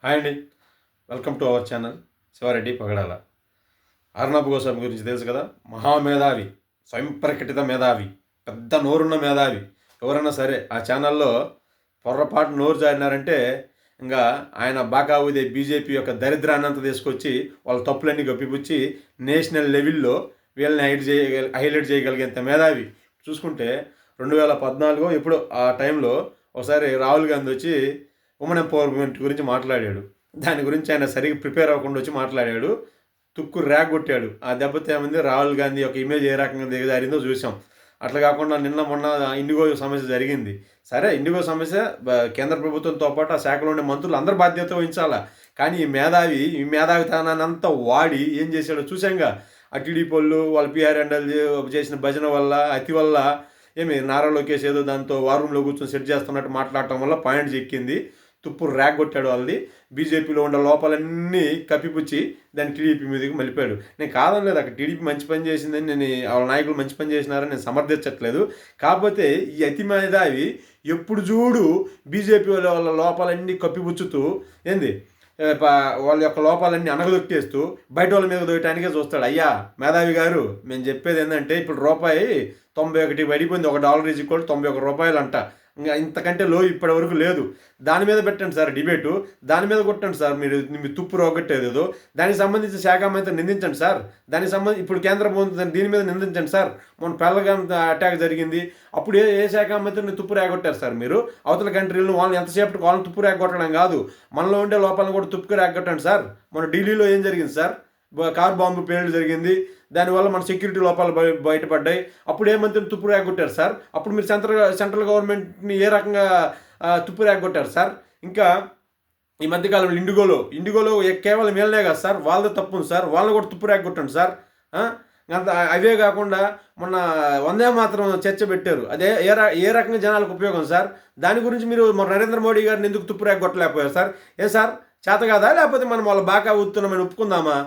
Hi అండి. Welcome to our channel Siva Reddy Pagadala. Arnab Goswami గురించి తెలుసు కదా. మహామేధావి, స్వయం ప్రకటిత మేధావి, పెద్ద నోరున్న మేధావి. ఎవరైనా సరే ఆ ఛానల్లో పొర్రపాటు నోరు జారినారంటే ఇంకా ఆయన బాగా ఊదే బీజేపీ యొక్క దరిద్రాన్ని అంతా తీసుకొచ్చి వాళ్ళ తప్పులన్నీ గప్పిపుచ్చి నేషనల్ లెవెల్లో వీళ్ళని హైలైట్ చేయగలిగేంత మేధావి. చూసుకుంటే 2014 ఎప్పుడో ఆ టైంలో ఒకసారి రాహుల్ గాంధీ వచ్చి ఉమెన్ ఎంపవర్మెంట్ గురించి మాట్లాడాడు. దాని గురించి ఆయన సరిగ్గా ప్రిపేర్ అవ్వకుండా వచ్చి మాట్లాడాడు. తుక్కు ర్యాగొట్టాడు. ఆ దెబ్బతో ఏమైంది, రాహుల్ గాంధీ యొక్క ఇమేజ్ ఏ రకంగా దిగజారిందో చూసాం. అట్లా కాకుండా నిన్న మొన్న ఇండిగో సమస్య జరిగింది. సరే, ఇండిగో సమస్య కేంద్ర ప్రభుత్వంతో పాటు ఆ శాఖలో ఉండే మంత్రులు అందరు బాధ్యత వహించాలా. కానీ ఈ మేధావితనాన్ని అంతా వాడి ఏం చేశాడో చూసాంగా. ఆ టీడీపీ వాళ్ళు వాళ్ళ పీఆర్ ఎండల్ చేసిన భజన వల్ల, అతి వల్ల నారా లోకేష్ ఏదో దాంతో వార్ రూమ్లో కూర్చొని సెట్ చేస్తున్నట్టు మాట్లాడటం వల్ల పాయింట్ చెక్కింది. తుప్పు ర్యాగొట్టాడు వాళ్ళది. బీజేపీలో ఉన్న లోపాలన్నీ కప్పిపుచ్చి దాన్ని టీడీపీ మీదకి మలిపాడు. నేను కాదనలేదు, అక్కడ టీడీపీ మంచి పని చేసిందని నేను వాళ్ళ నాయకులు మంచి పని చేసినారని నేను సమర్థించట్లేదు. కాకపోతే ఈ అతి మేధావి ఎప్పుడు చూడు బీజేపీ వాళ్ళ లోపాలన్నీ కప్పిపుచ్చుతూ వాళ్ళ యొక్క లోపాలన్నీ అనగదొక్కేస్తూ బయట వాళ్ళ మీద దొయటానికే చూస్తాడు. అయ్యా మేధావి గారు, మేము చెప్పేది ఏంటంటే ఇప్పుడు రూపాయి 91 పడిపోయింది. $1 ఈజ్ ఈక్వల్ 91 రూపాయలు అంట. ఇంకా ఇంతకంటే లో ఇప్పటి వరకు లేదు. దాని మీద పెట్టండి సార్ డిబేటు, దాని మీద కొట్టండి సార్. మీ తుప్పు రోగట్టేదేదో దానికి సంబంధించి శాఖ మంత్రి నిందించండి సార్. దానికి సంబంధించి ఇప్పుడు కేంద్ర ప్రభుత్వం దీని మీద నిందించండి సార్. మొన్న పెళ్ళగాం అటాక్ జరిగింది, అప్పుడు ఏ శాఖ మంత్రిని తుప్పు రేగొట్టారు సార్ మీరు? అవతల కంట్రీలను వాళ్ళని ఎంతసేపటి వాళ్ళని తుప్పు రేగొట్టడం కాదు, మనలో ఉండే లోపాలను కూడా తుప్పుకు రేగొట్టండి సార్. మన ఢిల్లీలో ఏం జరిగింది సార్? కార్ బాంబు పేలుడు జరిగింది, దానివల్ల మన సెక్యూరిటీ లోపాలు బయటపడ్డాయి. అప్పుడు ఏ మంత్రిని తుప్పు రేగొట్టారు సార్? అప్పుడు మీరు సెంట్రల్ గవర్నమెంట్ని ఏ రకంగా తుప్పు రేగొట్టారు సార్? ఇంకా ఈ మధ్యకాలంలో ఇండిగోలో కేవలం వీళ్ళనే కాదు సార్, వాళ్ళదే తప్పు ఉంది సార్, వాళ్ళని కూడా తుప్పు రేగొట్టండి సార్. అంత అవే కాకుండా మొన్న వందే మాత్రం చర్చ పెట్టారు, అదే ఏ రకంగా జనాలకు ఉపయోగం సార్? దాని గురించి మీరు మన నరేంద్ర మోడీ గారిని ఎందుకు తుప్పు రేగొట్టలేకపోయారు సార్? ఏ సార్, చేత కాదా? లేకపోతే మనం వాళ్ళ బాగా ఊతున్నామని ఒప్పుకుందామా?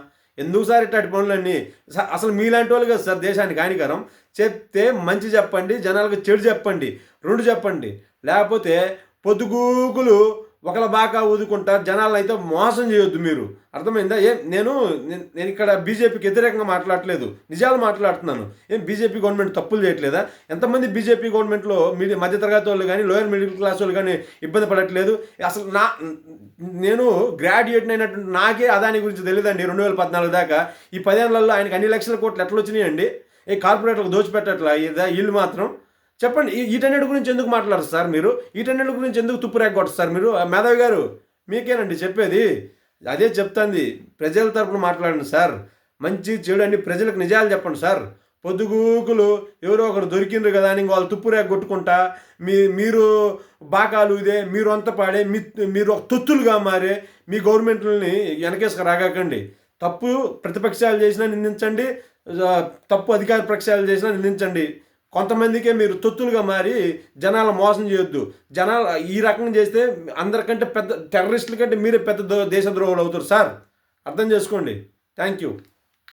ఎందుకు సార్ ఇట్లాంటి పనులన్నీ? అసలు మీలాంటి వాళ్ళు కదా సార్ దేశానికి హానికరం. చెప్తే మంచి చెప్పండి, జనాలకు చెడు చెప్పండి, రెండు చెప్పండి. లేకపోతే పొద్దుగూకులు ఒకళ్ళ బాగా ఊదుకుంటా జనాలను అయితే మోసం చేయొద్దు మీరు. అర్థమైందా? నేను ఇక్కడ బీజేపీకి వ్యతిరేకంగా మాట్లాడట్లేదు, నిజాలు మాట్లాడుతున్నాను. బీజేపీ గవర్నమెంట్ తప్పులు చేయట్లేదా? ఎంతమంది బీజేపీ గవర్నమెంట్లో మధ్యతరగతి వాళ్ళు కానీ లోయర్ మిడిల్ క్లాస్ వాళ్ళు కానీ ఇబ్బంది పడట్లేదు? అసలు నేను గ్రాడ్యుయేట్ అయినట్టు నాకే అదాని గురించి తెలియదండి. 2014 దాకా ఈ 10 ఏళ్లలో ఆయనకి అన్ని లక్షల కోట్లు ఎట్లా వచ్చినాయండి? కార్పొరేట్లకు దోచిపెట్టట్లా వీళ్ళు మాత్రం? చెప్పండి, వీటన్నిటి గురించి ఎందుకు మాట్లాడరు సార్ మీరు? వీటన్నిటి గురించి ఎందుకు తుప్పు రేగొట్టరు సార్ మీరు? మేధావి గారు, మీకేనండి చెప్పేది. అదే చెప్తాంది, ప్రజల తరపున మాట్లాడండి సార్. మంచి చెడు అన్ని ప్రజలకు నిజాలు చెప్పండి సార్. పొద్దుగూకులు ఎవరో ఒకరు దొరికిండ్రు కదా అని వాళ్ళు తుప్పు రేగొట్టుకుంటా మీరు బాకాలు ఇదే మీరు అంత పాడే మీరు ఒక తొత్తులుగా మారే మీ గవర్నమెంట్లని వెనకేసుకు రాగాకండి. తప్పు ప్రతిపక్షాలు చేసినా నిందించండి, తప్పు అధికార పక్షాలు చేసినా నిందించండి. కొంతమందికే మీరు తొత్తులుగా మారి జనాలు మోసం చేయొద్దు. జనాలు ఈ రకంగా చేస్తే అందరికంటే పెద్ద టెర్రరిస్టుల కంటే మీరే పెద్ద దేశద్రోహులు అవుతారు సార్. అర్థం చేసుకోండి. Thank you.